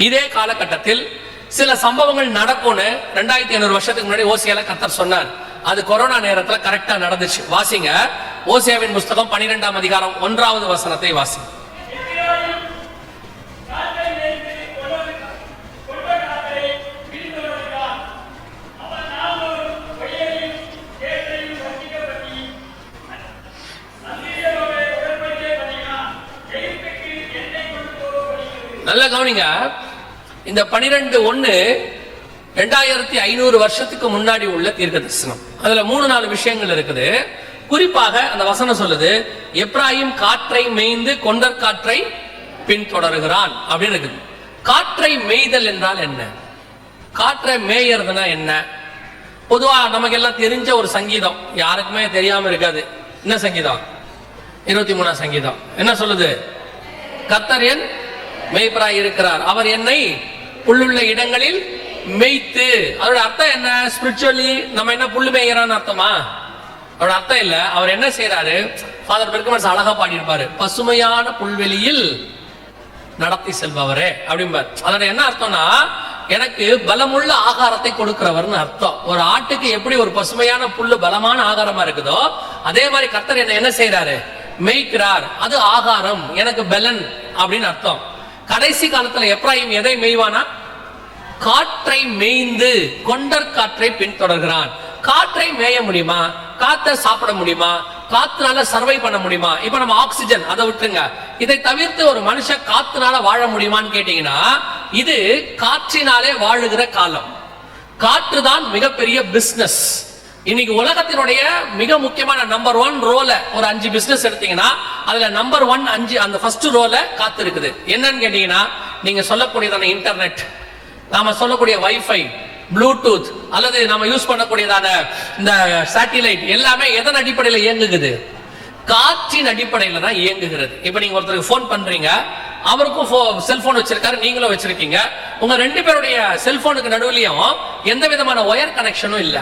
இதே காலகட்டத்தில் சில சம்பவங்கள் நடக்கும்னு 2500 வருஷத்துக்கு முன்னாடி ஓசியால கர்த்தர் சொன்னார். அது கொரோனா நேரத்துல கரெக்டா நடந்துச்சு. வாசிங்க, ஓசியாவின் புஸ்தகம் 12ஆம் அதிகாரம் 1வது வசனத்தை வாசி. நல்ல கவனிங்க, இந்த 12:1 2500 வருஷத்துக்கு முன்னாடி உள்ள தீர்க்க தரிசனம். அதுல 3-4 விஷயங்கள் இருக்குது. குறிப்பாக அந்த வசனம் சொல்லுது, எப்ராயிம் காற்றை மேய்ந்து கொண்டற் காற்றை பின்தொடர்கிறான் அப்படின்னு இருக்குது. காற்றை மேய்தல் என்றால் என்ன? காற்றை மேயறதுனா என்ன? பொதுவா நமக்கு எல்லாம் தெரிஞ்ச ஒரு சங்கீதம், யாருக்குமே தெரியாம இருக்காது. என்ன சங்கீதம்? 23ஆம் சங்கீதம். என்ன சொல்லுது? கர்த்தர் என் மேய்ப்பராய் இருக்கிறார், அவர் என்னை புல்லுள்ள இடங்களில் மேய்த்து. அதோட அர்த்தம் என்ன? ஸ்பிரிச்சுவலி நம்ம என்ன புல்லு மேய்கிறான்னு அர்த்தமா? அதோட அர்த்தம் இல்ல. அவர் என்ன செய்யறாரு? ஃபாதர் பெர்கமன்ஸ் அழகா பாடியிருப்பாரு, பசுமையான புல்வெளியில் நடத்தி செல்பவரே அப்படிம்பார். அதோட என்ன அர்த்தம்னா, எனக்கு பலமுள்ள ஆகாரத்தை கொடுக்கிறவர்னு அர்த்தம். ஒரு ஆட்டுக்கு எப்படி ஒரு பசுமையான புல்லு பலமான ஆகாரமா இருக்குதோ, அதே மாதிரி கர்த்தர் என்ன செய்யறாரு? மேய்க்கிறார். அது ஆகாரம், எனக்கு பலன் அப்படின்னு அர்த்தம். கடைசி காலத்துல எப்ராயிம் எதை மேய்வானா? காற்றை மேய்ந்து கொண்டற் காற்றை பின்தொடர்கிறான். காற்றை மேய முடியுமா? காற்றை சாப்பிட முடியுமா? காத்துனால சர்வை பண்ண முடியுமா? இப்ப நம்ம ஆக்சிஜன் அதை விட்டுருங்க, இதை தவிர்த்து ஒரு மனுஷன் காத்துனால வாழ முடியுமான்னு கேட்டீங்கன்னா, இது காற்றினாலே வாழுகிற காலம். காற்று தான் மிகப்பெரிய பிசினஸ். இன்னைக்கு உலகத்தினுடைய மிக முக்கியமான நம்பர் 1 ரோல ஒரு 5 பிசினஸ் எடுத்தீங்கன்னா, அதுல நம்பர் 1 5 அந்த ஃபர்ஸ்ட் ரோல காத்து இருக்குது. என்னன்னு கேட்டீங்கன்னா, நீங்க சொல்லக்கூடியதான இன்டர்நெட், நாம சொல்லக்கூடிய வைஃபை, ப்ளூடூத், அல்லது நம்ம யூஸ் பண்ணக்கூடியதான இந்த சேட்டிலைட் எல்லாமே எதன் அடிப்படையில் இயங்குகிறது? காற்றின் அடிப்படையில் தான் இயங்குகிறது. இப்ப நீங்க ஒருத்தருக்கு போன் பண்றீங்க, அவருக்கும் செல்போன் வச்சிருக்காரு, நீங்களும் வச்சிருக்கீங்க. உங்க 2 பேருடைய செல்போனுக்கு நடுவுலயும் எந்த விதமான ஒயர் கனெக்ஷனும் இல்ல,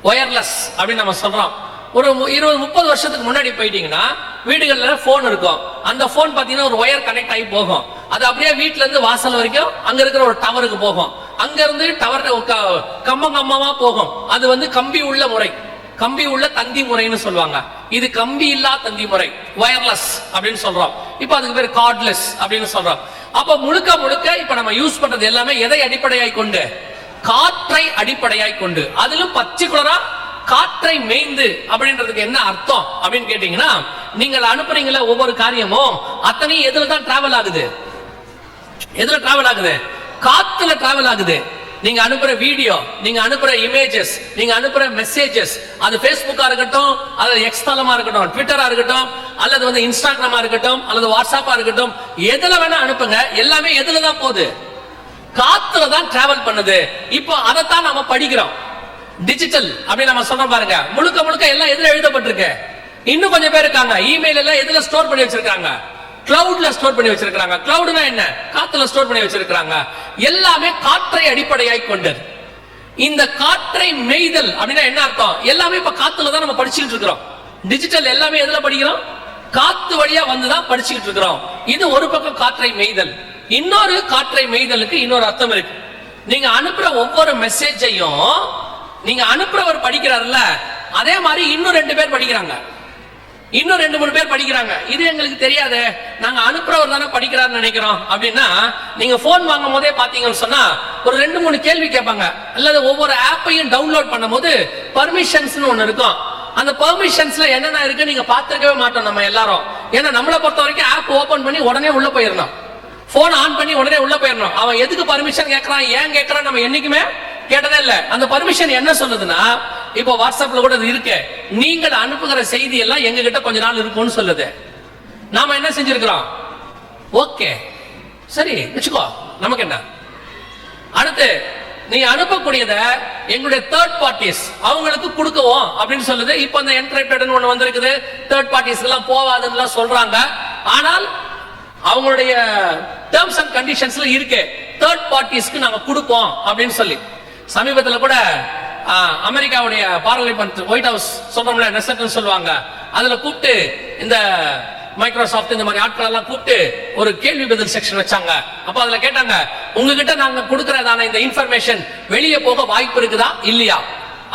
ஒயர்லெஸ் அப்படின்னு நம்ம சொல்றோம். ஒரு 20-30 வருஷத்துக்கு முன்னாடி போயிட்டீங்கன்னா வீடுகள்ல போன் இருக்கும். அந்த போன் பாத்தீங்கன்னா ஒரு ஒயர் கனெக்ட் ஆகி போகும். அது அப்படியே வீட்டுல இருந்து வாசல் வரைக்கும் அங்க இருக்கிற ஒரு டவருக்கு போகும். அங்க இருந்து டவர் கம்பமா போகும். அது கம்பி உள்ள முறை, கம்பி உள்ள தந்தி முறைன்னு சொல்லுவாங்க. இது கம்பி இல்லா தந்தி முறை, ஒயர்லெஸ் அப்படின்னு சொல்றோம். இப்ப அதுக்கு பேர் கார்ட்லெஸ் அப்படின்னு சொல்றோம். அப்ப முழுக்க இப்ப நம்ம யூஸ் பண்றது எல்லாமே எதை அடிப்படையாய் கொண்டு? காற்றை அடிப்படையாய் கொண்டு. அதிலும் பர்டிகுலரா காற்றை மேய்ந்து அப்படின்றதுக்கு என்ன அர்த்தம் அப்படின்னு கேட்டீங்கன்னா, நீங்கள் அனுப்புறீங்களா ஒவ்வொரு காரியமும் அத்தனையும் எதுல தான் டிராவல் ஆகுது? எதுல டிராவல் ஆகுது? காத்துல டிராவல் ஆகுது. நீங்க அனுப்புற வீடியோ, நீங்க அனுப்புற இமேஜஸ், நீங்க அனுப்புற மெசேஜஸ், அது பேஸ்புக்கா இருக்கட்டும், அல்லது எக்ஸ் தளமா இருக்கட்டும், ட்விட்டரா இருக்கட்டும், அல்லது இன்ஸ்டாகிராமா இருக்கட்டும், அல்லது வாட்ஸ்அப்பா இருக்கட்டும், எதுல வேணா அனுப்புங்க, எல்லாமே எதுல தான் போகுது? காத்துல தான் டிராவல் பண்ணுது. இப்போ அதைத்தான் நாம படிக்கிறோம். டிஜிட்டல் அப்படின்னு நம்ம சொல்றோம் பாருங்க. முழுக்க எல்லாம் எதுல எழுதப்பட்டிருக்கு? இன்னும் கொஞ்சம் பேர் இருக்காங்க, இமெயில் எல்லாம் எதுல ஸ்டோர் பண்ணி வச்சிருக்காங்க? கிளவுட்ல ஸ்டோர் பண்ணி வச்சிருக்காங்க. கிளவுட்னா என்ன? காத்துல ஸ்டோர் பண்ணி வச்சிருக்காங்க. எல்லாமே காற்றை அடிப்படையாய் கொண்டது. இந்த காற்றை மேய்தல் அப்படின்னா என்ன அர்த்தம்? எல்லாமே இப்ப காத்துல தான் நம்ம படிச்சுட்டு இருக்கிறோம். டிஜிட்டல் எல்லாமே எதுல படிக்கிறோம்? காத்து வழியா வந்துதான் படிச்சுட்டு இருக்கிறோம். இது ஒரு பக்கம் காற்றை மேய்தல். இன்னொரு காற்றை மேய்தலுக்கு இன்னொரு அர்த்தம் இருக்கு. நீங்க அனுப்புற ஒவ்வொரு மெசேஜையும் நீங்க அனுப்புறவர் படிக்கிறாருல்ல, அதே மாதிரி இன்னும் 2 பேர் படிக்கிறாங்க, இன்னும் 2-3 பேர் படிக்கிறாங்க. இது எங்களுக்கு தெரியாது, நாங்க அனுப்புறவர் தானே படிக்கிறாருன்னு நினைக்கிறோம் அப்படின்னா, நீங்க போன் வாங்கும் போதே பாத்தீங்கன்னு சொன்னா ஒரு 2-3 கேள்வி கேட்பாங்க. அல்லது ஒவ்வொரு ஆப்பையும் டவுன்லோட் பண்ணும் போது பர்மிஷன்ஸ் ஒண்ணு இருக்கும். அந்த பர்மிஷன்ஸ்ல என்னென்ன இருக்கு நீங்க பார்த்திருக்கவே மாட்டோம் நம்ம எல்லாரும். ஏன்னா நம்மளை பொறுத்த வரைக்கும் ஆப் ஓபன் பண்ணி உடனே உள்ள போயிடணும், போன் ஆன் பண்ணி உடனே உள்ள போயிடணும். அவன் எதுக்கு பர்மிஷன் கேட்கறான், ஏன் கேட்கறான் நம்ம என்னைக்குமே கேட்டதே இல்ல. அந்த பர்மிஷன் என்ன சொல்லுதுன்னா, இப்போ வாட்ஸ்அப்ல கூட இருக்கு, நீங்கள் அனுப்புகிற செய்தி எல்லாம் எங்க கிட்ட கொஞ்ச நாள் இருக்கும்னு சொல்லுது. நாம என்ன செஞ்சிருக்கிறோம்? ஓகே சரி வச்சுக்கோ, நமக்கு என்ன. அடுத்து நீ அனுப்பக்கூடியத எங்களுடைய தேர்ட் பார்ட்டிஸ் அவங்களுக்கு கொடுக்கவும் அப்படின்னு சொல்லுது. இப்போ அந்த என்கிரிப்டட் ஒண்ணு வந்திருக்குது, தேர்ட் பார்ட்டிஸ் எல்லாம் போவாதுன்னு சொல்றாங்க. ஆனால் அவங்களுடைய டேர்ம்ஸ் அண்ட் கண்டிஷன்ஸ்ல இருக்கு, தேர்ட் பார்ட்டிஸ்க்கு நாங்க கொடுப்போம் அப்படின்னு சொல்லி. சமீபத்தில் கூட அமெரிக்காவுடைய பார்லிமெண்ட், ஒயிட் ஹவுஸ் சொல்றோம்ல, நெசட்னு சொல்லுவாங்க, அதுல கூப்பிட்டு இந்த மைக்ரோசாஃப்ட் இந்த மாதிரி ஆட்கள் எல்லாம் கூப்பிட்டு ஒரு கேள்வி பதில் செக்ஷன் வச்சாங்க. அப்ப அதுல கேட்டாங்க, உங்ககிட்ட நாங்க கொடுக்கறதான இந்த இன்ஃபர்மேஷன் வெளியே போக வாய்ப்பு இருக்குதா இல்லையா?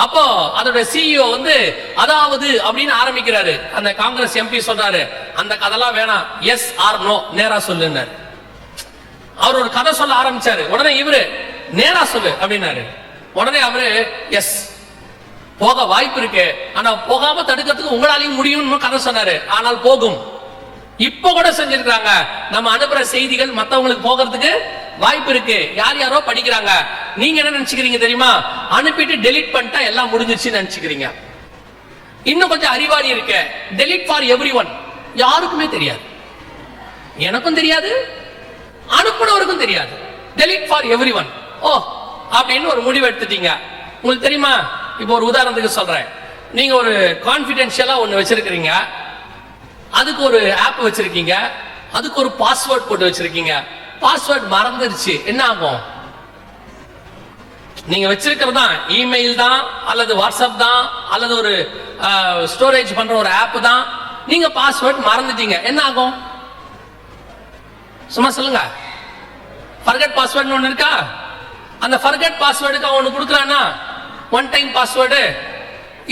அப்போ அதோட சிஇஓ வந்து அதாவது அப்படின்னு ஆரம்பிக்கிறாரு. அந்த காங்கிரஸ் எம்பி சொல்றாரு, அந்த கதெல்லாம் வேணாம், எஸ் ஆர் நோ நேரா சொல்லுன்னாரு. அவர் ஒரு கதை சொல்ல ஆரம்பிச்சாரு. உடனே இவரு நேரா சொல்லு அப்படின்னாரு. உடனே அவரு எஸ் போக வாய்ப்பு இருக்கு, ஆனா போகாம தடுக்கிறதுக்கு உங்களாலையும் முடியும்னு கதை சொன்னாரு. ஆனால் போகும். இப்ப கூட செஞ்சிருக்காங்க. நம்ம அனுப்புற செய்திகள் மத்தவங்களுக்கு போகிறதுக்கு வாய்ப்பு இருக்கு. யார் யாரோ படிக்கிறாங்க. நீங்க என்ன நினைச்சுக்கிறீங்க தெரியுமா? அனுப்பிட்டு டெலீட் பண்ணிட்டா எல்லாம் முடிஞ்சிருச்சுன்னு நினைச்சுக்கிறீங்க. இன்னும் கொஞ்சம் அறிவாளி இருக்கு. Delete for everyone. யாருக்குமே தெரியாது, எனக்கும் தெரியாது, அனுப்புனவருக்கும் தெரியாது. Delete for everyone. ஓ அப்படின்னு ஒரு முடிவு எடுத்துட்டீங்க. உங்களுக்கு தெரியுமா, இப்போ ஒரு உதாரணத்துக்கு சொல்றேன். நீங்க ஒரு கான்பிடென்ஷியலா ஒண்ணு வச்சிருக்கீங்க, அதுக்கு ஒரு ஆப் வச்சிருக்கீங்க, அதுக்கு ஒரு பாஸ்வேர்ட் போட்டு வச்சிருக்கீங்க. பாஸ்வேர்ட் மறந்துருச்சு, என்ன ஆகும்? நீங்க வச்சிருக்கிறது தான் இமெயில் தான், அல்லது வாட்ஸ்அப் தான், அல்லது ஒரு ஸ்டோரேஜ் பண்ற ஒரு ஆப் தான். நீங்க பாஸ்வேர்ட் மறந்துட்டீங்க, என்ன ஆகும்? சும்மா சொல்லுங்க. ஃபர்கெட் பாஸ்வேர்ட் ஒன்னு இருக்கா? அந்த ஃபர்கெட் பாஸ்வேர்டுக்கு அவன் ஒன்னு கொடுக்குறானா, ஒன் டைம் பாஸ்வேர்டு,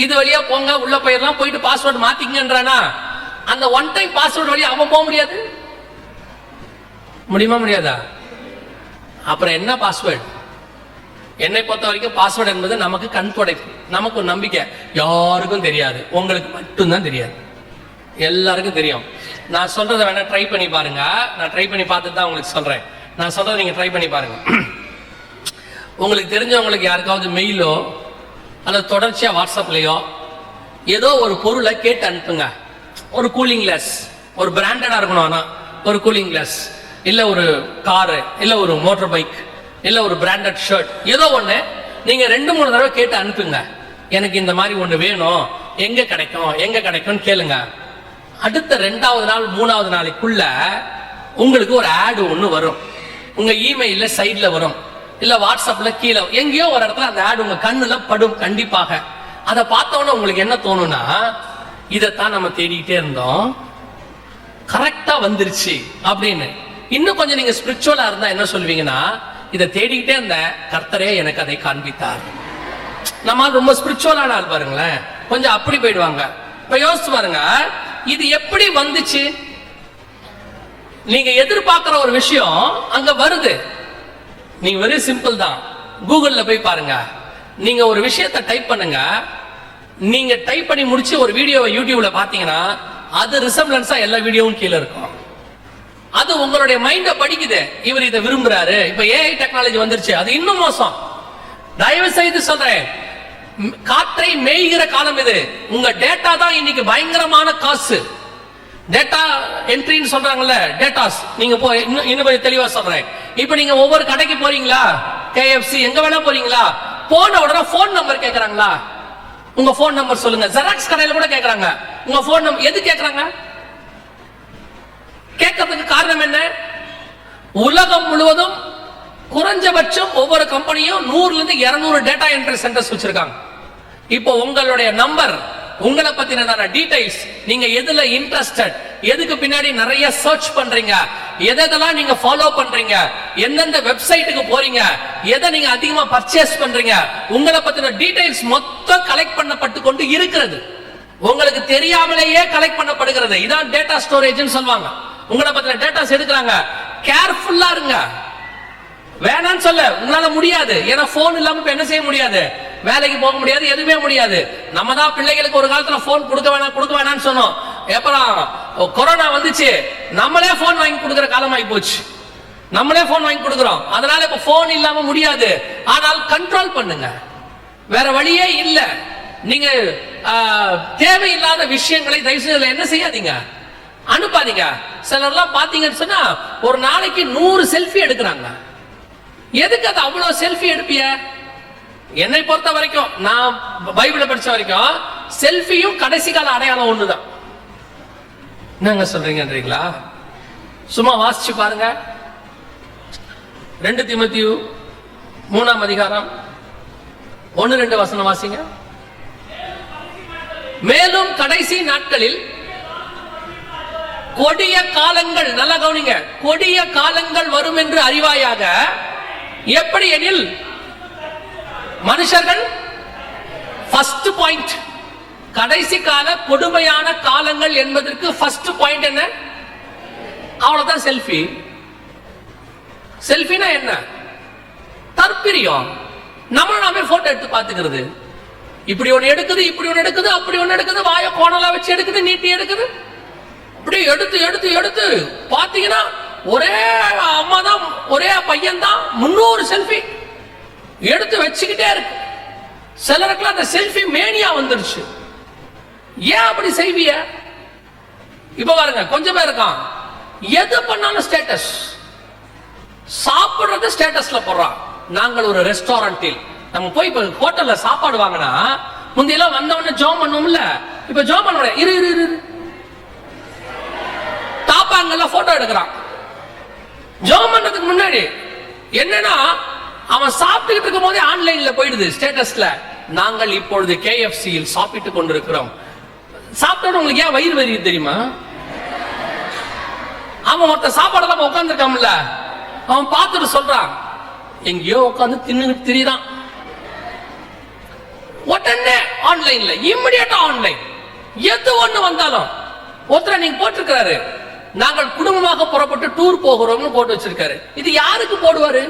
இது வழியா போங்க, உள்ள போயிடலாம், போயிட்டு பாஸ்வேர்டு மாத்திக்கன்றானா, அந்த ஒன் டைம் பாஸ்வேர்டு வழியா அவன் போக முடியாது. முடியுமா? முடியாதா? அப்புறம் என்ன பாஸ்வேர்டு? என்னை பொறுத்த வரைக்கும் பாஸ்வேர்டு என்பது நமக்கு கண் துடைப்பு, நமக்கு ஒரு நம்பிக்கை. யாருக்கும் தெரியாது, உங்களுக்கு மட்டும்தான் தெரியாது, எல்லாருக்கும் தெரியும். நான் சொல்றதை வேணா ட்ரை பண்ணி பாருங்க. நான் ட்ரை பண்ணி பார்த்துட்டு தான் உங்களுக்கு சொல்றேன். நான் சொல்றதை நீங்க ட்ரை பண்ணி பாருங்க. உங்களுக்கு தெரிஞ்சவங்களுக்கு யாருக்காவது மெயிலோ அல்லது தொடர்ச்சியா வாட்ஸ்அப்லயோ ஏதோ ஒரு பொருளை கேட்டு அனுப்புங்க. ஒரு கூலிங் கிளாஸ், ஒரு பிராண்டடா இருக்கணும், ஆனா ஒரு கூலிங் கிளாஸ், இல்ல ஒரு காரு, இல்ல ஒரு மோட்டார் பைக், இல்ல ஒரு பிராண்டட் ஷர்ட், ஏதோ ஒண்ணு நீங்க 2-3 தடவை கேட்டு அனுப்புங்க. எனக்கு இந்த மாதிரி ஒண்ணு வேணும், எங்க கிடைக்கும், எங்க கிடைக்கும்னு கேளுங்க. அடுத்த 2வது நாள் 3வது நாளைக்குள்ள உங்களுக்கு ஒரு ஆடு ஒண்ணு வரும். உங்க இமெயில்ல சைட்ல வரும், இல்ல வாட்ஸ்அப்ல கீழே எங்கேயோ ஒரு இடத்துல அந்த ஆடு உங்க கண்ணுல படும். கண்டிப்பாக அதை பார்த்தோன்னா உங்களுக்கு என்ன தோணும்னா, இதைத்தான் நம்ம தேடிக்கிட்டே இருந்தோம், கரெக்டா வந்துருச்சு அப்படின்னு. இன்னும் கொஞ்சம் நீங்க ஸ்பிரிச்சுவலா இருந்தா என்ன சொல்வீங்கன்னா, இதை தேடிக்கிட்டே இருந்த கர்த்தரே எனக்கு அதை காண்பித்தார். நம்ம ரொம்ப ஸ்பிரிச்சுவலான ஆள் பாருங்களேன், கொஞ்சம் அப்படி போயிடுவாங்க. இப்ப யோசிச்சு பாருங்க, இது எப்படி வந்துச்சு? நீங்க எதிர்பார்க்கிற ஒரு விஷயம் அங்க வருது. நீங்க வெரி சிம்பிள் தான். கூகுள்ல போய் பாருங்க, நீங்க ஒரு விஷயத்தை டைப் பண்ணுங்க, நீங்க டைப் பண்ணி முடிச்சு ஒரு வீடியோவை யூடியூப்ல பாத்தீங்கன்னா அது ரிசம்பிளன்ஸா எல்லா வீடியோவும் கீழே இருக்கும். அது உங்களுடைய மைண்ட படிக்குது, இவர் இதை விரும்புறாரு. இப்ப ஏஐ டெக்னாலஜி வந்துருச்சு, அது இன்னும் மோசம். தயவு செய்து சொல்றேன், காற்றை மேய்கிற காலம் இது. உங்க டேட்டா தான் இன்னைக்கு பயங்கரமான காசு. டேட்டா என்ட்ரின்னு சொல்றாங்கல்ல, டேட்டாஸ். நீங்க இன்னும் கொஞ்சம் தெளிவா சொல்றேன். இப்ப நீங்க ஒவ்வொரு கடைக்கு போறீங்களா, KFC எங்க வேணா போறீங்களா, போன உடனே போன் நம்பர் கேக்குறாங்களா? உங்க போன் நம்பர் சொல்லுங்க. ஜெராக்ஸ் கடையில கூட கேக்குறாங்க உங்க போன் நம்பர். எது கேக்குறாங்க? கேட்கறதுக்கு காரணம் என்ன? உலகம் முழுவதும் குறைஞ்சபட்சம் ஒவ்வொரு கம்பெனியும் 100 இருந்து 200 டேட்டா என்ட்ரி சென்டர்ஸ் வச்சிருக்காங்க. இப்போ உங்களுடைய நம்பர், உங்களை பத்தின டீடைல்ஸ், நீங்க எதுல இன்ட்ரெஸ்டட், எதுக்கு பின்னாடி நிறைய சர்ச் பண்றீங்க, எதெல்லாம் நீங்க ஃபாலோ பண்றீங்க, எந்தெந்த வெப்சைட்டுக்கு போறீங்க, எதை நீங்க அதிகமா பர்ச்சேஸ் பண்றீங்க, உங்களை பத்தின டீடைல்ஸ் மொத்தம் கலெக்ட் பண்ணப்பட்டு கொண்டு இருக்கிறது. உங்களுக்கு தெரியாமலேயே கலெக்ட் பண்ணப்படுகிறது. இதான் டேட்டா ஸ்டோரேஜ்னு சொல்லுவாங்க. உங்களை பத்தின டேட்டாஸ் எடுக்கிறாங்க. கேர்ஃபுல்லா இருங்க. வேணான்னு சொல்ல உங்களால முடியாது. ஏன்னா போன் இல்லாம இப்ப என்ன செய்ய முடியாது, வேலைக்கு போக முடியாது, எதுவுமே முடியாது. நம்ம தான் பிள்ளைகளுக்கு ஒரு காலத்துல போன் கொடுக்க வேணாம்னு சொன்னோம். அப்புறம் கொரோனா வந்துச்சு, நம்மளே போன் வாங்கி கொடுக்கிற காலம் ஆகி போச்சு. நம்மளே போன் வாங்கி கொடுக்கிறோம். அதனால இப்ப போன் இல்லாம முடியாது. ஆனால் கண்ட்ரோல் பண்ணுங்க, வேற வழியே இல்ல. நீங்க தேவையில்லாத விஷயங்களை தயவு செய்து என்ன செய்யாதீங்க, அனுப்பாதீங்க. சிலர்லாம் பாத்தீங்கன்னு சொன்னா ஒரு நாளைக்கு 100 செல்ஃபி எடுக்கிறாங்க. எதுக்கு அது அவ்வளவு செல்ஃபி எடுப்பிய? என்னை பொறுத்த வரைக்கும், நான் பைபிளை படிச்ச வரைக்கும், செல்ஃபியும் கடைசி கால அடையாளம் ஒண்ணுதான். என்னங்க சொல்றீங்கன்றீங்களா? சும்மா வாசிச்சு பாருங்க. 2 தீமோத்தேயு 3ஆம் அதிகாரம் 1-2 வசனம் வாசிங்க. மேலும் கடைசி நாட்களில் கொடிய காலங்கள், நல்ல கவனிங்க, கொடிய காலங்கள் வரும் என்று அறிவாயாக. எப்படி எனில் மனுஷர்கள், ஃபர்ஸ்ட் பாயிண்ட், கடைசி கால கொடுமையான காலங்கள் என்பதற்கு ஃபர்ஸ்ட் பாயிண்ட் என்ன? அவ்வளவுதான் செல்ஃபி. செல்ஃபினா என்ன? தற்பிரியம். நம்ம நாமே போட்டோ எடுத்து பாத்துக்கிறது. இப்படி ஒண்ணு எடுக்குது, இப்படி ஒண்ணு எடுக்குது, அப்படி ஒண்ணு எடுக்குது, வாய கோணலா வச்சு எடுக்குது, நீட்டி எடுக்குது. இப்படி எடுத்து எடுத்து எடுத்து பாத்தீங்கன்னா ஒரே அம்மா தான், ஒரே பையன் தான், 300 செல்ஃபி எடுத்து வச்சுக்கிட்டே இருக்கு. சிலருக்குலாம் அந்த செல்ஃபி மேனியா வந்துருச்சு. ஏன் அப்படி செய்விய? இப்ப பாருங்க, கொஞ்சம் பேர் இருக்கான், எது பண்ணாலும் ஸ்டேட்டஸ். சாப்பிடுறது ஸ்டேட்டஸ்ல போடுறான். நாங்கள் ஒரு ரெஸ்டாரண்டில், நம்ம போய் இப்ப ஹோட்டல்ல சாப்பாடு வாங்கினா முந்தையெல்லாம் வந்தவொடனே ஜோம் பண்ணுவோம்ல, இப்ப ஜோம் பண்ண இரு இரு இரு தாப்பாங்கல்ல போட்டோ எடுக்கிறான். ஜோம் பண்றதுக்கு முன்னாடி என்னன்னா, அவன் சாப்பிட்டுக்கிட்டு இருக்கும் போதே ஆன்லைன்ல போயிடுது ஸ்டேட்டஸ்ல. நாங்கள் இப்பொழுது KFC-யில் சாப்பிட்டுக் கொண்டிருக்கிறோம். சாப்பிட்டோட உங்களுக்கு ஏன் வயிறு வரி தெரியுமா? அவன் ஒருத்த சாப்பாடெல்லாம் உட்கார்ந்து இருக்கான்ல, அவன் பார்த்துட்டு சொல்றான், எங்கேயோ உட்காந்து தின்னுகிட்டு திரிதான். உடனே ஆன்லைன்ல, இம்மிடியேட்டா ஆன்லைன், எது ஒண்ணு வந்தாலும். ஒருத்தர் நீங்க போட்டிருக்கிறாரு, நாங்கள் குடும்பமாக புறப்பட்டு டூர் போகிறோம்னு போட்டு வச்சிருக்காரு. இது யாருக்கு போடுவாரு?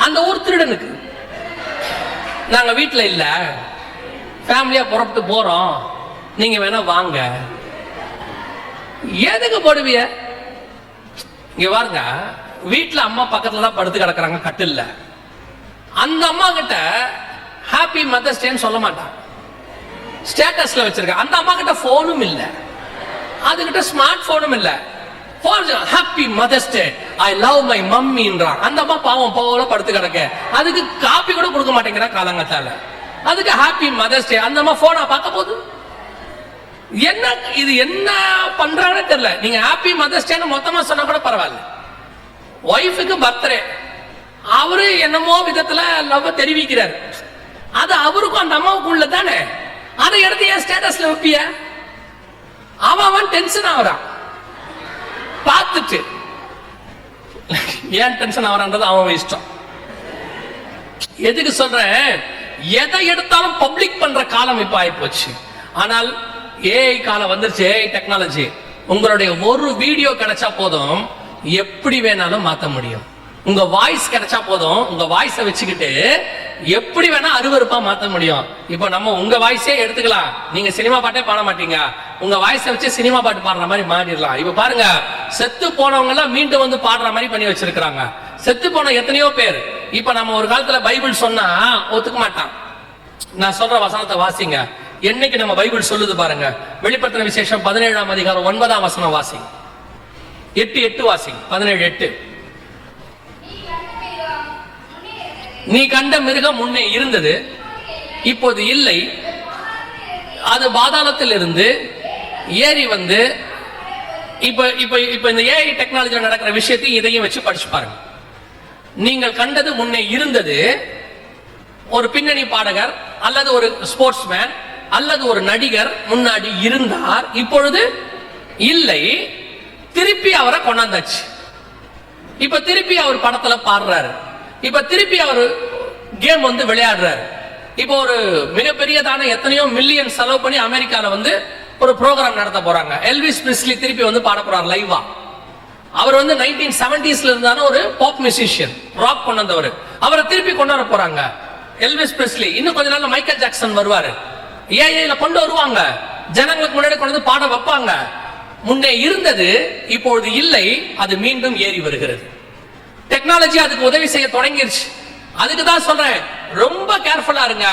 அந்த ஊர் திருடனுக்கு. நாங்க வீட்டுல இல்ல, ஃபேமிலியா புறப்பட்டு போறோம், நீங்க வேணா வாங்க. எதுக்கு போடுவிய? இங்க பாருங்க, வீட்டுல அம்மா பக்கத்துல தான் படுத்து கிடக்குறாங்க கட்டில்ல. அந்த அம்மா கிட்ட ஹாப்பி மதர்ஸ் டேன்னு சொல்ல மாட்டான், ஸ்டேட்டஸ்ல வச்சிருக்க. அந்த அம்மா கிட்ட போனும் இல்ல, அதுகிட்ட ஸ்மார்ட் போனும் இல்ல. Happy mother's day, I love my மம்மின்றான். அந்த அம்மா பாவம் போல படுத்து கிடக்க, அதுக்கு காப்பி கூட கொடுக்க மாட்டேங்கிற காலங்கத்தால. அதுக்கு ஹாப்பி மதர்ஸ் டே. அந்த அம்மா போனா பார்க்க போகுது. என்ன இது, என்ன பண்றாங்கன்னு தெரியல. நீங்க ஹாப்பி மதர்ஸ் டே மொத்தமா சொன்னா கூட பரவாயில்ல. ஒய்ஃபுக்கு பர்த்டே, அவரு என்னமோ விதத்துல லவ் தெரிவிக்கிறார், அது அவருக்கும் அந்த அம்மாவுக்கு உள்ள தானே. அதை எடுத்து ஏன் ஸ்டேட்டஸ்ல வைப்பிய? அவன் டென்ஷன் ஆகுறான் பார்த்துட்டு. ஏன் டென்ஷன் ஆகுறான்றது அவன் இஷ்டம். எதுக்கு சொல்றேன், எதை எடுத்தாலும் பப்ளிக் பண்ற காலம் இப்ப ஆயிப்போச்சு. ஆனால் ஏஐ காலம் வந்துருச்சு, ஏஐ டெக்னாலஜி. உங்களுடைய ஒரு வீடியோ கிடைச்சா போதும், எப்படி வேணாலும் மாத்த முடியும். உங்க வாய்ஸ் கிடைச்சா போதும், உங்க வாய்ஸை வச்சுக்கிட்டு எப்படி வேணா அருவருப்பா மாத்த முடியும். இப்ப நம்ம உங்க வாய்ஸே எடுத்துக்கலாம். நீங்க சினிமா பாட்டே பாட மாட்டீங்க, உங்க வாய்ஸை வச்சு சினிமா பாட்டு பாடுற மாதிரி மாறிடலாம். இப்ப பாருங்க, செத்து போனவங்க எல்லாம் மீண்டும் வந்து பாடுற மாதிரி பண்ணி வச்சிருக்காங்க. செத்து போன எத்தனையோ பேர். இப்ப நம்ம ஒரு காலத்துல பைபிள் சொன்னா ஒத்துக்க மாட்டான். நான் சொல்ற வசனத்தை வாசிங்க. என்னைக்கு நம்ம பைபிள் சொல்லுது பாருங்க. வெளிப்படுத்தின விசேஷம் 17ஆம் அதிகாரம் 9ஆம் வசனம் வாசிங்க. 8:8 வாசிங்க. 17:8. நீ கண்ட மிருகம் முன்னே இருந்தது, இப்போது இல்லை, அது பாதாளத்தில் இருந்து ஏறி வந்து. இப்ப இப்ப இப்ப இந்த ஏஐ டெக்னாலஜில நடக்கிற விஷயத்தை இதையும் வச்சு படிச்சு பாருங்க. நீங்கள் கண்டது முன்னே இருந்தது, ஒரு பின்னணி பாடகர் அல்லது ஒரு ஸ்போர்ட்ஸ்மேன் அல்லது ஒரு நடிகர் முன்னாடி இருந்தார், இப்பொழுது இல்லை, திருப்பி அவரை கொண்டாந்தாச்சு. இப்ப திருப்பி அவர் படத்துல பாடுறாரு, இப்ப திருப்பி அவர் கேம் வந்து விளையாடுறாரு. இப்போ ஒரு மிகப்பெரியதான எத்தனையோ மில்லியன் செலவு பண்ணி அமெரிக்கால வந்து ஒரு ப்ரோக்ராம் நடத்த போறாங்க. எல்விஸ் பிரிஸ்லி திருப்பி வந்து பாட போறார் லைவா. அவர் வந்து 1970s இருந்தான ஒரு பாப் மியூசிஷியன், ராக் கொண்டு வந்தவர். அவரை திருப்பி கொண்டு வர போறாங்க எல்விஸ் பிரிஸ்லி. இன்னும் கொஞ்ச நாள்ல மைக்கேல் ஜாக்சன் வருவாரு. ஏஐல கொண்டு வருவாங்க, ஜனங்களுக்கு முன்னாடி கொண்டு வந்து பாட வைப்பாங்க. முன்னே இருந்தது இப்பொழுது இல்லை, அது மீண்டும் ஏறி வருகிறது. டெக்னாலஜி அதுக்கு உதவி செய்ய தொடங்கிருச்சு. அதுக்கு தான் சொல்றேன், ரொம்ப கேர்ஃபுல்லா இருங்க.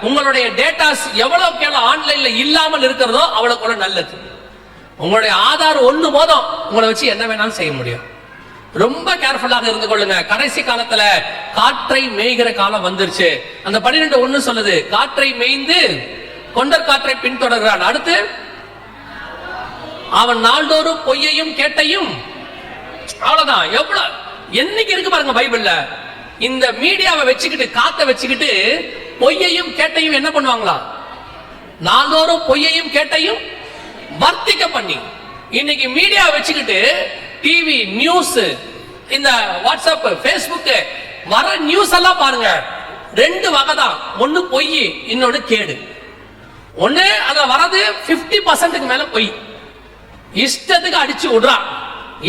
உங்களுடைய டேட்டாஸ் எவ்வளவுக்கு எவ்வளவு ஆன்லைன்ல இல்லாமல் இருக்கிறதோ அவ்வளவுக்கு நல்லது. உங்களுடைய ஆதார் ஒண்ணு போதும், உங்களை வச்சு என்ன வேணாலும் செய்ய முடியும். ரொம்ப கேர்ஃபுல்லாக இருந்து கொள்ளுங்க. கடைசி காலத்துல காற்றை மேய்கிற காலம் வந்துருச்சு. அந்த 12:1 சொல்லுது, காற்றை மேய்ந்து கொண்டர் காற்றை பின்தொடர்கிறான். அடுத்து அவன் நாள்தோறும் பொய்யையும் கேட்டையும். அவ்வளவுதான். எவ்வளவு என்னைக்கு இருக்கு பாருங்க பைபிள்ல. இந்த மீடியாவை வச்சுக்கிட்டு, காத்த வச்சுக்கிட்டு பொய்யையும் கேட்டையும் என்ன பண்ணுவாங்களா? நாள்தோறும் பொய்யையும் கேட்டையும் வர்த்திக்க பண்ணி. இன்னைக்கு மீடியா வச்சுக்கிட்டு டிவி நியூஸ், இந்த வாட்ஸ்அப், ஃபேஸ்புக் வர நியூஸ் எல்லாம் பாருங்க, ரெண்டு வகை தான். ஒன்னு பொய், இன்னொன்னு கேடு. ஒண்ணு அதுல வரது 50% மேல பொய், இஷ்டத்துக்கு அடிச்சு விடுறான்.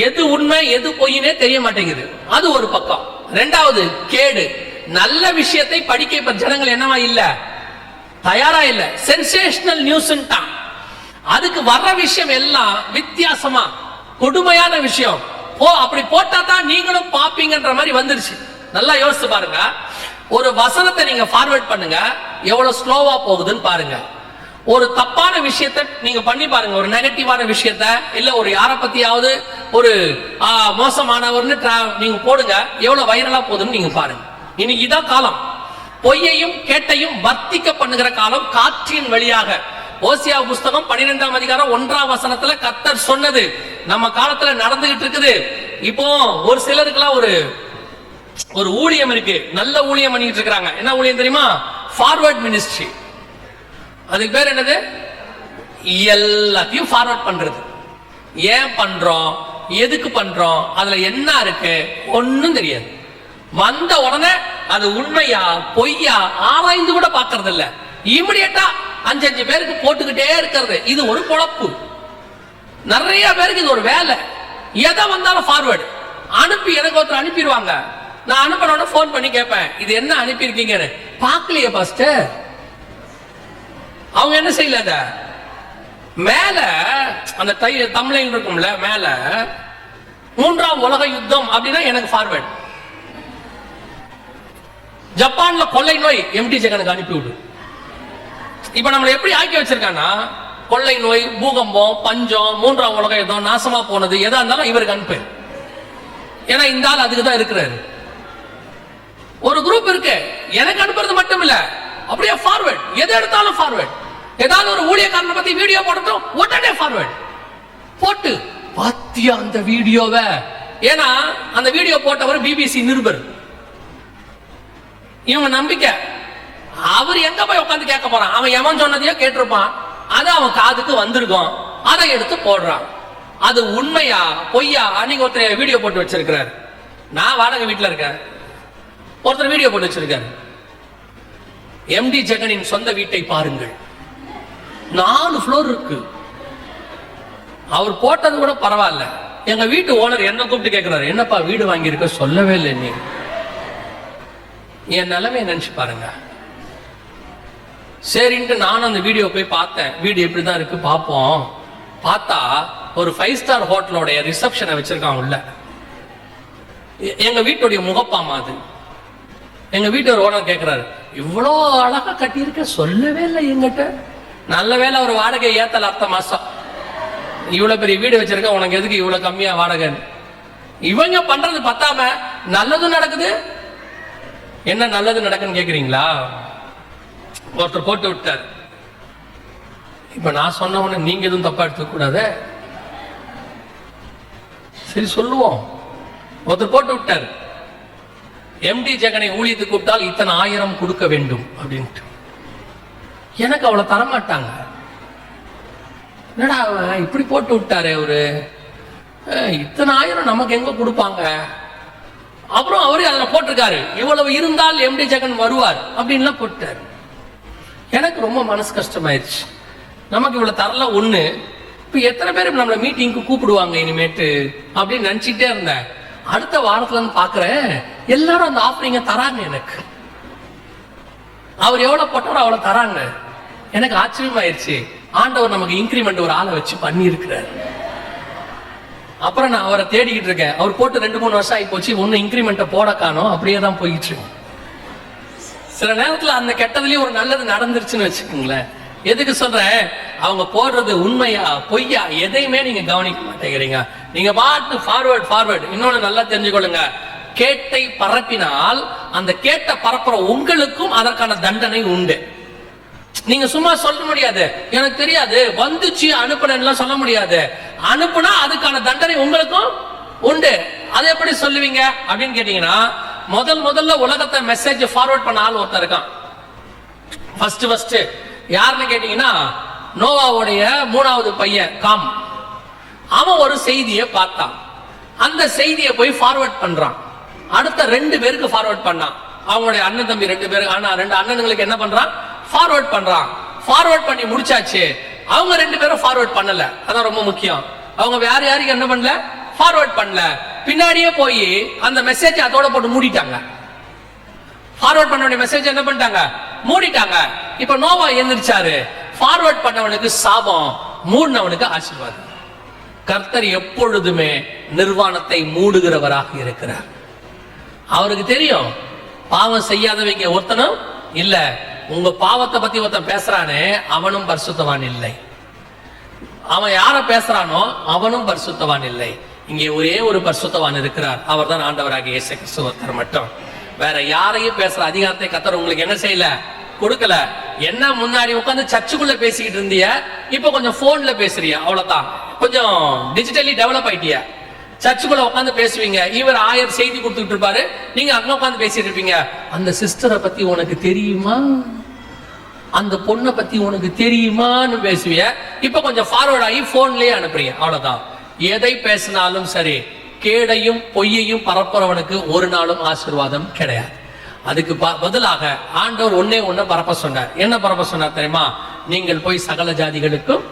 எது உண்மை எது பொய்னே தெரிய மாட்டேங்குது, அது ஒரு பக்கம். ரெண்டாவது கேடு, நல்ல விஷயத்தை படிக்க இப்ப ஜனங்கள் என்னவா இல்ல, தயாரா இல்ல. சென்சேஷனல் நியூஸ், அதுக்கு வர்ற விஷயம் எல்லாம் வித்தியாசமா கொடுமையான விஷயம். அப்படி போட்டா தான் நீங்களும் பாப்பீங்கன்ற மாதிரி வந்துருச்சு. நல்லா யோசிச்சு பாருங்க, ஒரு வசனத்தை நீங்க ஃபார்வர்ட் பண்ணுங்க, எவ்வளவு ஸ்லோவா போகுதுன்னு பாருங்க. ஒரு தப்பான விஷயத்தை நீங்க பண்ணி பாருங்க, ஒரு நெகட்டிவான விஷயத்த, இல்ல ஒரு யாரை பத்தியாவது ஒரு மோசமானவர்னு நீங்க போடுங்க, எவ்வளவு வைரலா போகுதுன்னு நீங்க பாருங்க. இன்னைக்கு இதான் காலம், பொய்யையும் கேட்டையும் வர்த்திக்க பண்ணுகிற காலம். காற்றின் வழியாக ஓசியா புஸ்தகம் 12ஆம் அதிகாரம் 1ஆம் வசனத்துல கர்த்தர் சொன்னது நம்ம காலத்துல நடந்துகிட்டு இருக்குது. இப்போ ஒரு சிலருக்குலாம் ஒரு ஊழியம் இருக்கு, நல்ல ஊழியம் பண்ணிட்டு இருக்காங்க. என்ன ஊழியம் தெரியுமா? Forward ministry. அதுக்கு பேர் என்னது? எல்லாத்தையும் ஃபார்வர்ட் பண்றது. ஏன் பண்றோம், எதுக்கு பண்றோம், அதுல என்ன இருக்கு ஒன்னும் தெரியாது. வந்த உடனே அது உண்மையா பொய்யா ஆராய்ந்து கூட பாக்குறது இல்ல, இமிடியேட்டா 5 பேருக்கு போட்டுக்கிட்டே இருக்கிறது. இது ஒரு பொழப்பு. நிறைய பேருக்கு இது ஒரு வேலை. எதை வந்தாலும் ஃபார்வர்டு அனுப்பி, எனக்கு ஒருத்தர் அனுப்பிடுவாங்க, நான் அனுப்பினோட போன் பண்ணி கேட்பேன், இது என்ன அனுப்பியிருக்கீங்கன்னு. பார்க்கலையே பாஸ்டர். அவங்க என்ன செய்யல, மேல அந்த தமிழில் இருக்கும்ல, மேல 3ஆம் உலக யுத்தம் அப்படின்னா எனக்கு ஃபார்வர்ட். ஜப்பான்ல கொள்ளை நோய், எம்டி ஜெகனுக்கு அனுப்பிவிடு. இப்ப நம்மளை எப்படி ஆக்கி வச்சிருக்கான்னா, கொள்ளை நோய், பூகம்பம், பஞ்சம், 3ஆம் உலக யுத்தம், நாசமா போனது எதா இருந்தாலும் இவருக்கு அனுப்பு. ஏன்னா இந்த ஆள் அதுக்கு தான் இருக்கிறாரு. ஒரு குரூப் இருக்கு, எனக்கு அனுப்புறது மட்டும் இல்ல, அப்படியே ஃபார்வர்ட். எது எடுத்தாலும் ஃபார்வர்ட். ஏதாவது ஒரு ஊழியக்காரனை பத்தி வீடியோ போட்டோம், உடனே ஃபார்வர்ட் போட்டு பாத்தியா அந்த வீடியோவை. ஏன்னா அந்த வீடியோ போட்டவர் பிபிசி நிருபர். இவங்க நம்பிக்கை, அவர் எங்க போய் உட்காந்து கேட்க போறான், அவன் எவன் சொன்னதையோ கேட்டிருப்பான், அது அவன் காதுக்கு வந்திருக்கும், அதை எடுத்து போடுறான். அது உண்மையா பொய்யா? அன்னைக்கு ஒருத்தர் வீடியோ போட்டு வச்சிருக்கிறார், நான் வாடகை வீட்டுல இருக்கேன், ஒருத்தர் வீடியோ போட்டு வச்சிருக்காரு, எம்டி ஜெகனின் சொந்த வீட்டை பாருங்கள், 4 ஃப்ளோர் இருக்கு. அவர் போட்டது கூட பரவாயில்ல. எங்க வீட்டு ஓனர் என்ன கூப்பிட்டு கேட்கிறாரு, என்னப்பா வீடு வாங்கி இருக்க, சொல்லவே இல்லை நீ. என் நிலைமையை நினைச்சு பாருங்க. சரின்ட்டு நானும் அந்த வீடியோ போய் பார்த்தேன், வீடு எப்படிதான் இருக்கு பார்ப்போம். பார்த்தா ஒரு 5 ஸ்டார் ஹோட்டலோடைய ரிசப்ஷனை வச்சிருக்கான் உள்ள. எங்க வீட்டுடைய முகப்பாமா அது. எங்க வீட்டு ஒரு ஓனர் கேட்கிறாரு, இவ்வளோ அழகா கட்டியிருக்க, சொல்லவே இல்லை எங்கிட்ட. நல்ல வேலை ஒரு வாடகை ஏத்தல அடுத்த மாசம். இவ்வளவு பெரிய வீடு வச்சிருக்க, உனக்கு எதுக்கு இவ்வளவு கம்மியா வாடகை? இவங்க பண்றது பத்தாம நல்லது நடக்குது. என்ன நல்லது நடக்குன்னு கேக்குறீங்களா? ஒருத்தர் போட்டு விட்டார். இப்ப நான் சொன்ன உடனே நீங்க எதுவும் தப்பா எடுத்துக்க கூடாது, சரி சொல்லுவோம். ஒருத்தர் போட்டு விட்டார், எம்டி ஜெகனை ஊழியத்துக்கு கூப்பிட்டால் இத்தனை 1000 கொடுக்க வேண்டும் அப்படின்ட்டு. எனக்கு அவ்வளவு தரமாட்டாங்க. என்னடா இப்படி போட்டு விட்டாரு அவரு, இத்தனை 1000 நமக்கு எங்க கொடுப்பாங்க? அப்புறம் அவரு அதுல போட்டிருக்காரு, இவ்வளவு இருந்தால் எம்டி ஜெகன் வருவார் அப்படின்லாம் போட்டாரு. எனக்கு ரொம்ப மனசு கஷ்டமாயிருச்சு. நமக்கு இவ்வளவு தரல ஒண்ணு, இப்ப எத்தனை பேர் நம்மள மீட்டிங்க்கு கூப்பிடுவாங்க இனிமேட்டு அப்படின்னு நினைச்சிட்டே இருந்தேன். அடுத்த வாரத்துல இருந்து பாக்குறேன், எல்லாரும் அந்த ஆஃபரிங்க தராங்க எனக்கு. அவர் எவ்வளவு போட்டாரோ அவ்வளவு தராங்க. எனக்கு ஆச்சரியமாயிருச்சு, ஆண்டவர் நமக்கு இன்கிரிமெண்ட் ஒரு ஆளை வச்சு பண்ணி இருக்கிறார். அப்புறம் நான் அவரை தேடிக்கிட்டு இருக்கேன். அவர் போட்டு 2-3 வருஷம் ஆகி போச்சு, ஒன்னும் இன்கிரிமெண்ட்டை போட காணோம், அப்படியே தான் போயிட்டு இருக்கு. சில நேரத்துல அந்த கெட்டதுலயும் ஒரு நல்லது நடந்துருச்சுன்னு வச்சுக்கோங்களேன். எதுக்கு சொல்றேன், அவங்க போடுறது உண்மையா பொய்யா எதையுமே நீங்க கவனிக்க மாட்டேங்கிறீங்க. நீங்க பாட்டு ஃபார்வர்ட். இன்னொன்னு நல்லா தெரிஞ்சுக்கொள்ளுங்க, கேட்டை பரப்பினால் அந்த கேட்ட பரப்புற உங்களுக்கும் அதற்கான தண்டனை உண்டு. நீங்க சும்மா சொல்ல முடியாது, எனக்கு தெரியாது வந்துச்சு அனுப்புனேன்னு சொல்ல முடியாது. அனுப்புனா அதுக்கான தண்டனை உங்களுக்கும் உண்டு. அதை எப்படி சொல்லுவீங்க அப்படின்னு கேட்டீங்கன்னா, முதல்ல உலகத்தை மெசேஜ் ஃபார்வர்ட் பண்ண ஆள் ஒருத்தர் இருக்கான். ஃபர்ஸ்ட் யாருன்னு கேட்டீங்கன்னா நோவாவுடைய 3வது பையன் காம். அவன் ஒரு செய்தியை பார்த்தான். அந்த செய்தியை போய் ஃபார்வர்ட் பண்றான். அடுத்த 2 பேருக்கு ஃபார்வர்ட் பண்ணான். அவங்களுடைய அண்ணன் தம்பி 2 பேரு. ஆனா 2 அண்ணனுங்களுக்கு என்ன பண்றான்? ஃபார்வர்ட் பண்றான். ஃபார்வர்ட் பண்ணி முடிச்சாச்சு. அவங்க 2 பேரும் ஃபார்வர்ட் பண்ணல. அதான் ரொம்ப முக்கியம். அவங்க யாருக்கு என்ன பண்ணல? ஃபார்வர்ட் பண்ணல. பின்னாடியே போய் அந்த மெசேஜ் அதோட போட்டு மூடிட்டாங்க. ஃபார்வர்ட் பண்ண வேண்டிய மெசேஜ் என்ன பண்ணிட்டாங்க? மூடிட்டாங்க. இப்ப நோவா எந்திரிச்சாரு. ஃபார்வர்ட் பண்ணவனுக்கு சாபம், மூடினவனுக்கு ஆசீர்வாதம். கர்த்தர் எப்பொழுதுமே நிர்வாணத்தை மூடுகிறவராக இருக்கிறார். அவருக்கு தெரியும் பாவம் செய்யாதவங்க ஒருத்தனும் இல்ல. உங்க பாவத்தை பத்தி ஒருத்தன் பேசுறானே அவனும் பரிசுத்தவான் இல்லை. அவன் யார பேசுறானோ அவனும் பரிசுத்தவான் இல்லை. இங்கே ஒரே ஒரு பரிசுத்தவான் இருக்கிறார். அவர் தான் ஆண்டவராகிய இயேசு கிறிஸ்து ஒருத்தர் மட்டும். வேற யாரையும் பேசுற அதிகாரத்தை கர்த்தர் உங்களுக்கு என்ன செய்யல? கொடுக்கல. என்ன முன்னாடி உட்காந்து சர்ச்சுக்குள்ள பேசிக்கிட்டு இருந்திய, இப்ப கொஞ்சம் போன்ல பேசுறிய, அவ்வளவுதான். கொஞ்சம் டிஜிட்டலி டெவலப் ஆயிட்டிய. சர்ச்சுக்குள்ள உட்காந்து பேசுவீங்க. இவர் 1000 செய்தி கொடுத்துட்டு இருப்பாரு, நீங்க அங்க உட்காந்து பேசிட்டு இருப்பீங்க. அந்த சிஸ்டரை பத்தி உனக்கு தெரியுமா? அந்த பொண்ணை பத்தி உனக்கு தெரியுமான்னு பேசுவிய. இப்ப கொஞ்சம் ஃபார்வர்ட் ஆகி போன்லயே அனுப்புறீங்க, அவ்வளவுதான். எதை பேசினாலும் சரி, கேடையும் பொய்யையும் பரப்புறவனுக்கு ஒரு நாளும் ஆசீர்வாதம் கிடையாது. அதுக்கு பதிலாக ஆண்டவர் ஒண்ணே பரப்ப சொன்னார். என்ன பரப்ப சொன்னார் தெரியுமா? நீங்கள் போய் சகல ஜாதிகளுக்கும்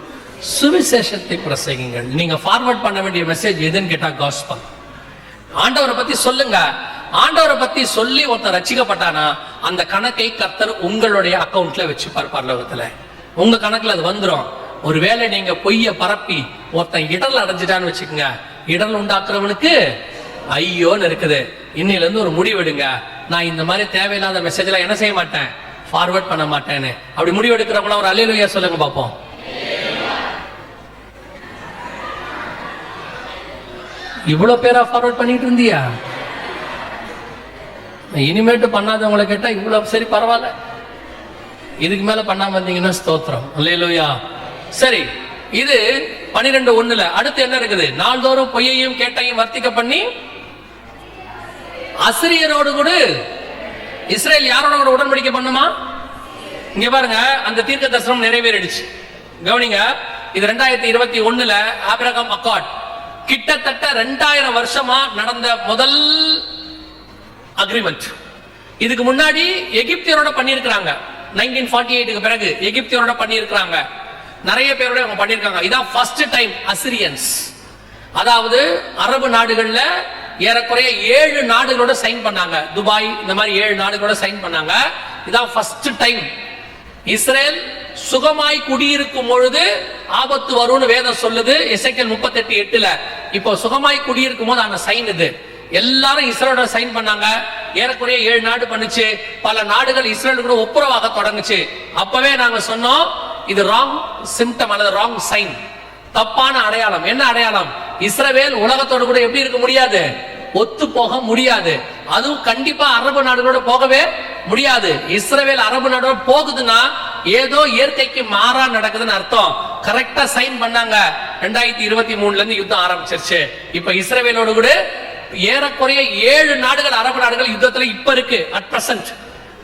சுவிசேஷத்தை பிரசங்கிங்கள். நீங்க ஃபார்வர்ட் பண்ண வேண்டிய மெசேஜ் எதுன்னு கேட்டா காஸ்பல். ஆண்டவரை பத்தி சொல்லுங்க. ஆண்டவரை பத்தி சொல்லி ஒருத்தர் ரட்சிக்கப்பட்டானா அந்த கணக்கை கர்த்தர் உங்களுடைய அக்கவுண்ட்ல வச்சு பரலோகத்துல உங்க கணக்குல அது வந்துடும். ஒருவேளை நீங்க பொய்ய பரப்பி ஒருத்தன் இடல் அடைஞ்சிட்டான்னு வச்சுக்கோங்க, இடல் உண்டாக்குறவனுக்கு ஐயோன்னு இருக்குது. இன்னையில இருந்து ஒரு முடிவெடுங்க, நான் இந்த மாதிரி தேவையில்லாத மெசேஜ் எல்லாம் என்ன செய்ய மாட்டேன், ஃபார்வர்ட் பண்ண மாட்டேன்னு. அப்படி முடிவெடுக்கிறவங்கள ஒரு அல்லேலூயா சொல்லுங்க பாப்போம். இவ்வளவு பேரா ஃபார்வர்ட் பண்ணிட்டு இருந்தியா? இனிமேட்டு பண்ணாதவங்களை கேட்டா இவ்வளவு சரி பரவாயில்ல, இதுக்கு மேல பண்ணாம வந்தீங்கன்னா ஸ்தோத்திரம். அல்லேலூயா. சரி, இது 12:1. அடுத்து என்ன இருக்குது? நாள்தோறும் பொய்யையும் கேட்டையும் வர்த்திக்க பண்ணி அசிரியரோடு கூட இஸ்ரேல் யாரோட கூட உடன்படிக்கை பண்ணுமா? இங்க பாருங்க, அந்த தீர்க்க தரிசனம் நிறைவேறிடுச்சு. கவனிங்க, இது 2021 ஆபிரகாம் அக்கார்ட். கிட்டத்தட்ட 2000 வருஷமா நடந்த முதல் அக்ரிமெண்ட். இதுக்கு முன்னாடி எகிப்தியரோட பண்ணியிருக்கிறாங்க. 1948க்கு பிறகு எகிப்தியரோட பண்ணியிருக்கிறாங்க. நிறைய பேரோட அவங்க பண்ணியிருக்காங்க. இதான் ஃபர்ஸ்ட் டைம் அசிரியன்ஸ், அதாவது அரபு நாடுகள்ல ஏறக்குறைய 7 நாடுகளோட சைன் பண்ணாங்க. துபாய் இந்த மாதிரி 7 நாடுகளோட சைன் பண்ணாங்க. இதான் ஃபர்ஸ்ட் டைம். இஸ்ரேல் சுகமாய் குடியிருக்கும் பொழுது ஆபத்து வரும்னு வேதம் சொல்லுது, எசேக்கியேல் 38:8. இப்போ சுகமாய் குடியிருக்கும் போது அந்த சைன் இது. எல்லாரும் இஸ்ரேலோட சைன் பண்ணாங்க. ஏறக்குறைய 7 நாடு பண்ணுச்சு. பல நாடுகள் இஸ்ரேல் கூட ஒப்புரவாக தொடங்குச்சு. அப்பவே நாங்க சொன்னோம், இது ராங் சிம்டம் அல்லது ராங் சைன், தப்பான அடையாளம். என்ன அடையாளம்? இஸ்ரவேல் உலகத்தோடு கூட எப்படி இருக்க முடியாது, ஒத்து போக முடியாது. அதுவும் கண்டிப்பா அரபு நாடுகளோட போகவே முடியாது. இஸ்ரவேல் அரபு நாடோட போகுதுன்னா ஏதோ இயற்கைக்கு மாறா நடக்குதுன்னு அர்த்தம். கரெக்டா சைன் பண்ணாங்க. 2023 இருந்து யுத்தம் ஆரம்பிச்சிருச்சு. இப்ப இஸ்ரவேலோடு கூட ஏறக்குறைய 7 நாடுகள் அரபு நாடுகள் யுத்தத்துல இப்ப இருக்கு அட் பிரசன்ட்.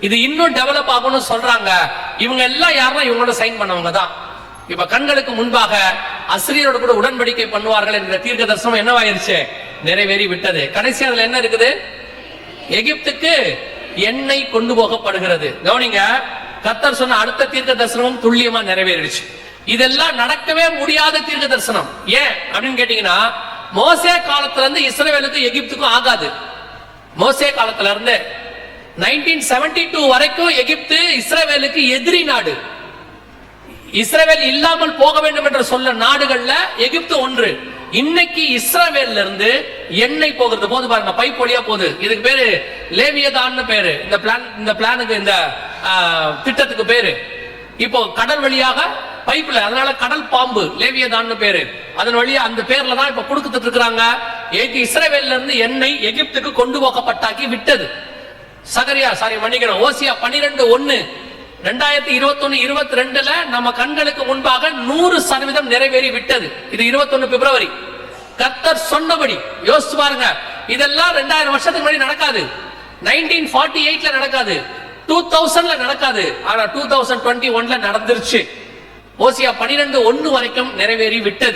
இது இன்னும் டெவலப் ஆகும்னு சொல்றாங்க. இவங்க எல்லாம் யாருன்னா இவங்களோட சைன் பண்ணவங்க தான். இப்ப கண்களுக்கு முன்பாக அசிரியரோட கூட உடன்படிக்கை பண்ணுவார்கள் என்ற தீர்க்க தரிசனம் என்னவாயிருச்சு, நிறைவேறி விட்டது. கடைசி அதுல என்ன இருக்குது? எகிப்துக்கு எண்ணெய் கொண்டு போகப்படுகிறது. கவனிங்க, கர்த்தர் சொன்ன அடுத்த தீர்க்க தரிசனமும் துல்லியமா நிறைவேறிடுச்சு. இதெல்லாம் நடக்கவே முடியாத தீர்க்க தரிசனம். ஏன் அப்படின்னு கேட்டீங்கன்னா, மோசே காலத்துல இருந்து இஸ்ரவேலுக்கு எகிப்துக்கும் ஆகாது. மோசே காலத்துல இருந்து 1972 வரைக்கும் எகிப்து இஸ்ரவேலுக்கு எதிரி நாடு. இஸ்ரவேல் இல்லாமல் போக வேண்டும் என்று சொல்ல நாடுகள்ல எகிப்து ஒன்று. இன்னைக்கு இஸ்ரவேல்ல இருந்து எண்ணெய் போகிறது போது பாருங்க, பைப் வழியா போகுது. இதுக்கு பேரு லேவியதான் பேரு. இந்த பிளானுக்கு இந்த திட்டத்துக்கு பேரு. இப்போ கடல் வழியாக பைப்ல, அதனால கடல் பாம்பு லேவியதான் பேரு. அதன் வழியா அந்த பேர்ல தான் இப்ப கொடுத்துட்டு இருக்காங்க. இஸ்ரவேல்ல இருந்து எண்ணெய் எகிப்துக்கு கொண்டு போகப்பட்டாக்கி விட்டது. மன்னிக்கணும், ஓசியா 12:1 2021-22 நம்ம கண்களுக்கு முன்பாக 100% நிறைவேறி விட்டது. இது 21 பிப்ரவரி. கர்த்தர் சொன்னபடி யோசிச்சு பாருங்க. இதெல்லாம் 2000 வருஷத்துக்கு முன்னாடி நடக்காது. 1948ல நடக்காது, 2000ல நடக்காது. ஆனா 2021ல நடந்துருச்சு. ஓசியா 12:1 வரைக்கும் நிறைவேறி விட்டது.